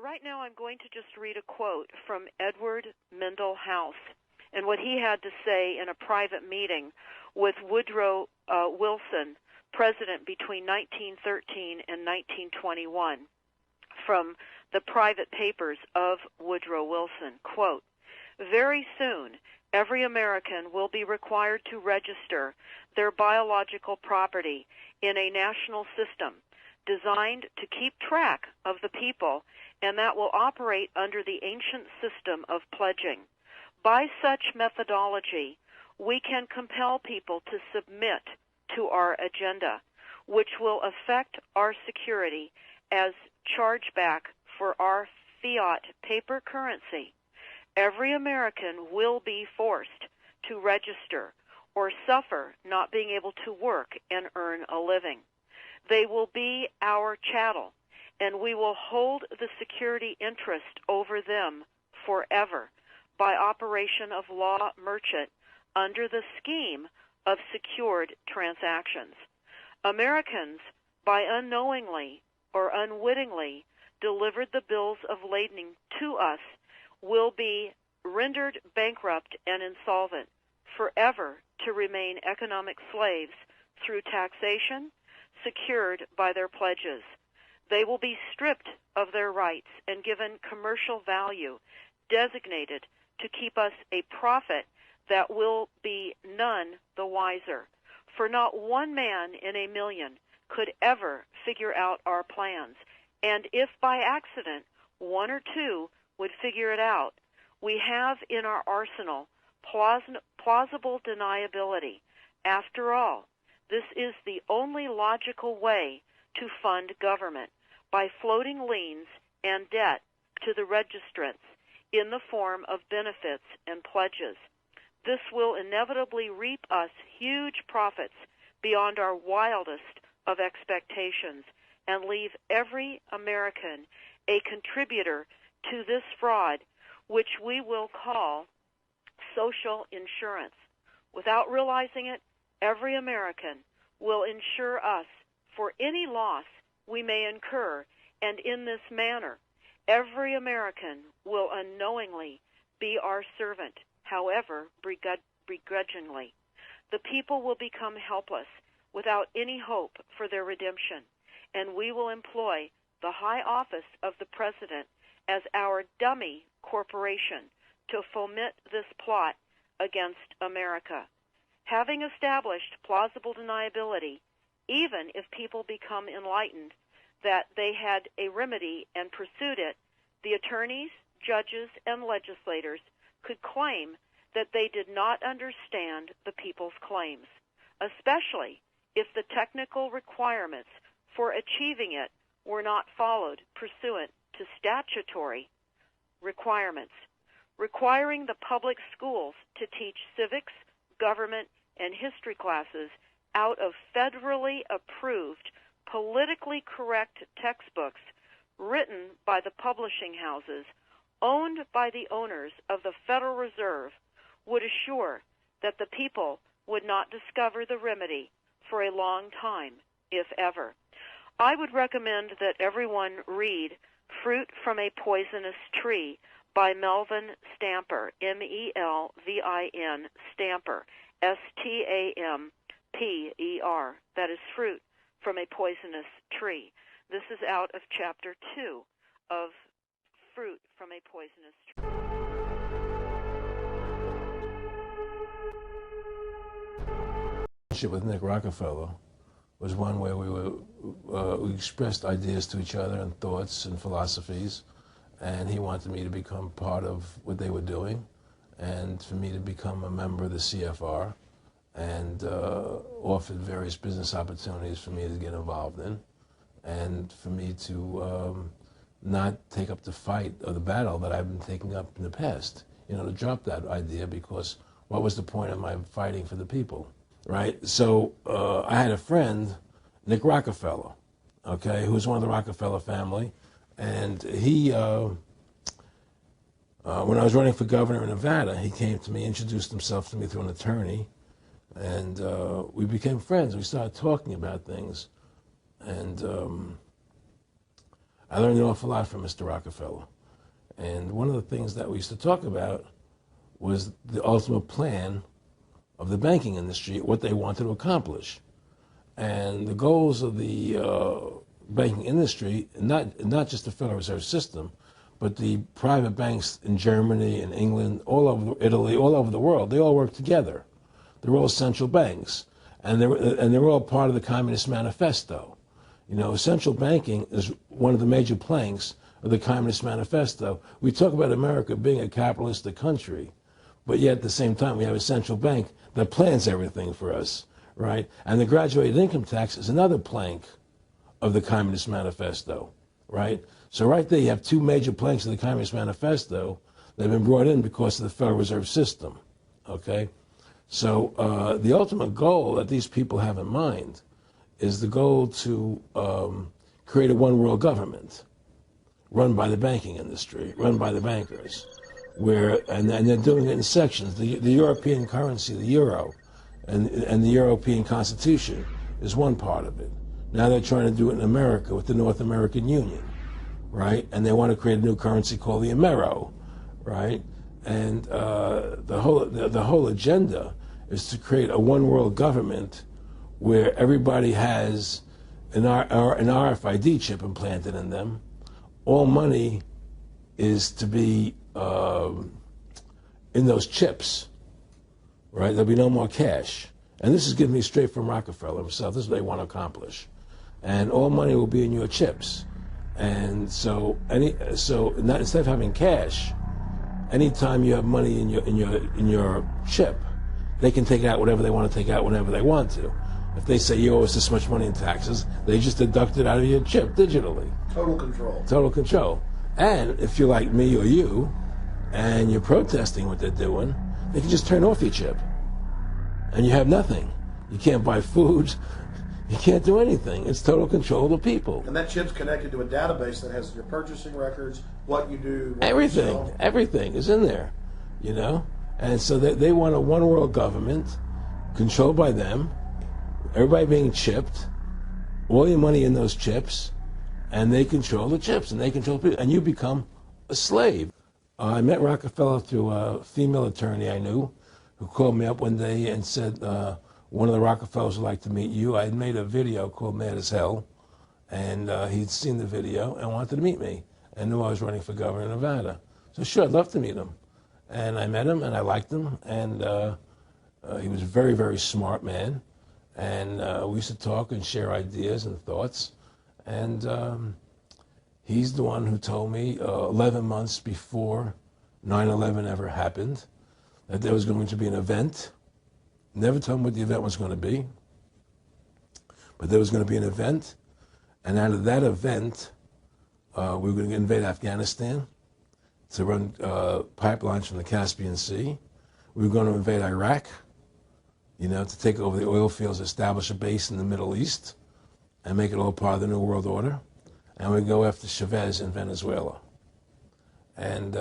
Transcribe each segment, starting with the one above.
right now I'm going to just read a quote from Edward Mendell House and what he had to say in a private meeting with Woodrow Wilson, president between 1913 and 1921, from the private papers of Woodrow Wilson. Quote, "Very soon, every American will be required to register their biological property in a national system designed to keep track of the people, and that will operate under the ancient system of pledging. By such methodology, we can compel people to submit to our agenda, which will affect our security as chargeback for our fiat paper currency. Every American will be forced to register or suffer not being able to work and earn a living. They will be our chattel, and we will hold the security interest over them forever by operation of law merchant under the scheme of secured transactions. Americans, by unknowingly or unwittingly delivered the bills of lading to us, will be rendered bankrupt and insolvent, forever to remain economic slaves through taxation secured by their pledges. They will be stripped of their rights and given commercial value, designated to keep us a profit that will be none the wiser. For not one man in a million could ever figure out our plans, and if by accident one or two would figure it out, we have in our arsenal plausible deniability. After all, this is the only logical way to fund government, by floating liens and debt to the registrants in the form of benefits and pledges. This will inevitably reap us huge profits beyond our wildest of expectations and leave every American a contributor to this fraud, which we will call social insurance. Without realizing it, every American will insure us for any loss we may incur, and in this manner, every American will unknowingly be our servant, however begrudgingly. The people will become helpless, without any hope for their redemption, and we will employ the high office of the President as our dummy corporation to foment this plot against America. Having established plausible deniability, even if people become enlightened that they had a remedy and pursued it, the attorneys, judges, and legislators could claim that they did not understand the people's claims, especially if the technical requirements for achieving it were not followed pursuant to statutory requirements, requiring the public schools to teach civics, government, and history classes out of federally approved, politically correct textbooks written by the publishing houses owned by the owners of the Federal Reserve would assure that the people would not discover the remedy for a long time, if ever. I would recommend that everyone read Fruit from a Poisonous Tree by Melvin Stamper, M-E-L-V-I-N, Stamper, S-T-A-M-P-E-R. That is Fruit from a Poisonous Tree. This is out of Chapter 2 of Fruit from a Poisonous Tree. With Nick Rockefeller was one where we expressed ideas to each other and thoughts and philosophies, and he wanted me to become part of what they were doing, and for me to become a member of the CFR, and offered various business opportunities for me to get involved in, and for me to not take up the fight or the battle that I've been taking up in the past, to drop that idea, because what was the point of my fighting for the people? Right, so I had a friend, Nick Rockefeller, okay, who was one of the Rockefeller family, and he, when I was running for governor in Nevada, he came to me, introduced himself to me through an attorney, and we became friends. We started talking about things, and I learned an awful lot from Mr. Rockefeller. And one of the things that we used to talk about was the ultimate plan of the banking industry, what they wanted to accomplish. And the goals of the banking industry, not just the Federal Reserve System, but the private banks in Germany and England, all over Italy, all over the world, they all work together. They're all central banks. And they're all part of the Communist Manifesto. You know, central banking is one of the major planks of the Communist Manifesto. We talk about America being a capitalistic country, but yet at the same time we have a central bank that plans everything for us, right? And the graduated income tax is another plank of the Communist Manifesto, right? So right there you have two major planks of the Communist Manifesto that have been brought in because of the Federal Reserve System, okay? So the ultimate goal that these people have in mind is the goal to create a one-world government run by the banking industry, run by the bankers, and they're doing it in sections. The European currency, the euro, and the European Constitution is one part of it. Now they're trying to do it in America with the North American Union, right? And they want to create a new currency called the Amero, right? And the whole agenda is to create a one-world government where everybody has an RFID chip implanted in them. All money is to be in those chips, right? There'll be no more cash. And this is given me straight from Rockefeller himself. This is what they want to accomplish. And all money will be in your chips. And so instead of having cash, anytime you have money in your chip, they can take out whatever they want to take out whenever they want to. If they say you owe us this much money in taxes, they just deduct it out of your chip digitally. Total control. Total control. And if you're like me or you, and you're protesting what they're doing, they can just turn off your chip. And you have nothing. You can't buy food. You can't do anything. It's total control of the people. And that chip's connected to a database that has your purchasing records, what you do, what everything. you sell. Everything is in there, you know? And so they want a one-world government controlled by them, everybody being chipped, all your money in those chips, and they control the chips, and they control people, and you become a slave. I met Rockefeller through a female attorney I knew who called me up one day and said, one of the Rockefellers would like to meet you. I had made a video called Mad as Hell, and he'd seen the video and wanted to meet me and knew I was running for governor of Nevada. So sure, I'd love to meet him. And I met him, and I liked him, and he was a very, very smart man. And we used to talk and share ideas and thoughts. And he's the one who told me 11 months before 9/11 ever happened that there was going to be an event. Never told him what the event was going to be, but there was going to be an event. And out of that event, we were going to invade Afghanistan to run pipelines from the Caspian Sea. We were going to invade Iraq, you know, to take over the oil fields, establish a base in the Middle East, and make it all part of the New World Order. And we'd go after Chavez in Venezuela. And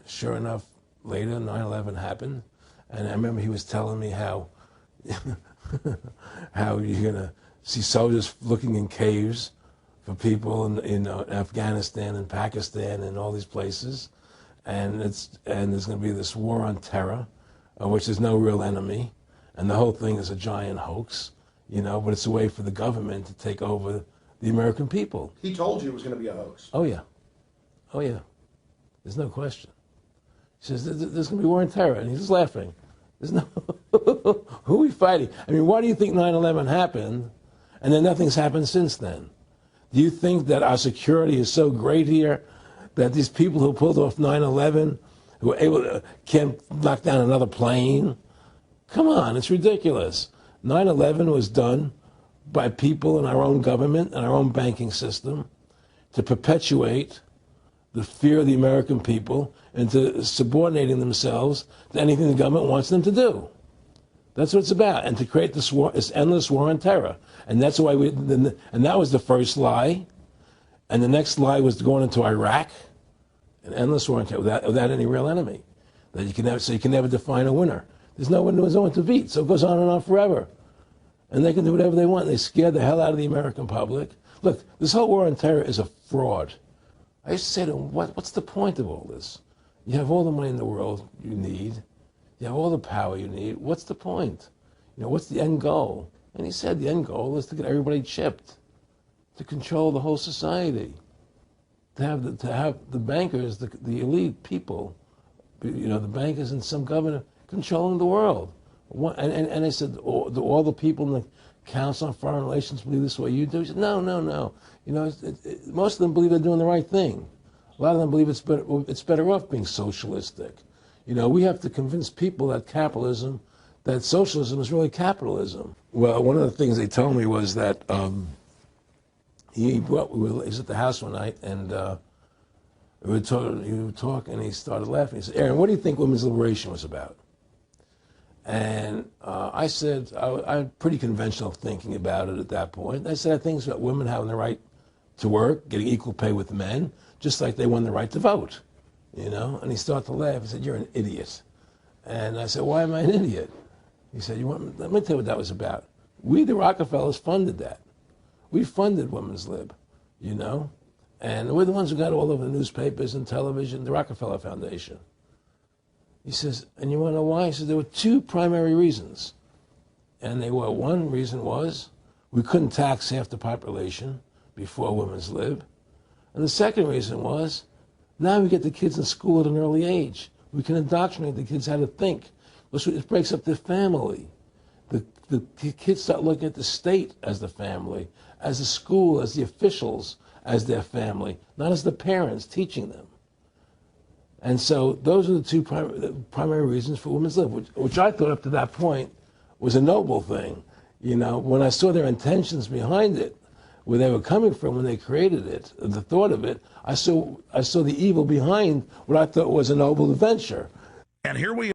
sure enough, later, 9/11 happened. And I remember he was telling me how you're going to see soldiers looking in caves for people in Afghanistan and Pakistan and all these places. And there's going to be this war on terror, which is no real enemy. And the whole thing is a giant hoax, you know, but it's a way for the government to take over the American people. He told you it was going to be a hoax. Oh, yeah. Oh, yeah. There's no question. He says, there's going to be war on terror. And he's just laughing. There's no... Who are we fighting? I mean, why do you think 9/11 happened and then nothing's happened since then? Do you think that our security is so great here that these people who pulled off 9/11, who were able to, can't knock down another plane? Come on, it's ridiculous. 9/11 was done by people in our own government and our own banking system to perpetuate the fear of the American people into subordinating themselves to anything the government wants them to do. That's what it's about, and to create this war, this endless war on terror. And that's why and that was the first lie. And the next lie was going into Iraq, an endless war on terror without any real enemy. That you can never define a winner. There's no one to beat, so it goes on and on forever. And they can do whatever they want. They scared the hell out of the American public. Look, this whole war on terror is a fraud. I used to say to him, what's the point of all this? You have all the money in the world you need. You have all the power you need. What's the point? What's the end goal? And he said the end goal is to get everybody chipped, to control the whole society, to have the bankers, the elite people, the bankers and some governor controlling the world. And I said, all the people in the Council on Foreign Relations believe this way you do? He said, no. Most of them believe they're doing the right thing. A lot of them believe it's better off being socialistic. We have to convince people that socialism is really capitalism. Well, one of the things they told me was that he was at the house one night, and we were talking, and he started laughing. He said, Aaron, what do you think women's liberation was about? And I said, I had pretty conventional thinking about it at that point. I said, I think it's about women having the right to work, getting equal pay with men, just like they won the right to vote, And he started to laugh. He said, you're an idiot. And I said, why am I an idiot? He said, let me tell you what that was about. We, the Rockefellers, funded that. We funded women's lib, And we're the ones who got all over the newspapers and television, the Rockefeller Foundation. He says, and you want to know why? He says, there were two primary reasons. And one reason was we couldn't tax half the population before women's lib. And the second reason was, now we get the kids in school at an early age. We can indoctrinate the kids how to think. It breaks up the family. The kids start looking at the state as the family, as the school, as the officials, as their family, not as the parents teaching them. And so those are the two primary reasons for women's lib, which I thought up to that point was a noble thing. When I saw their intentions behind it, where they were coming from when they created it, the thought of it, I saw the evil behind what I thought was a noble adventure. And here we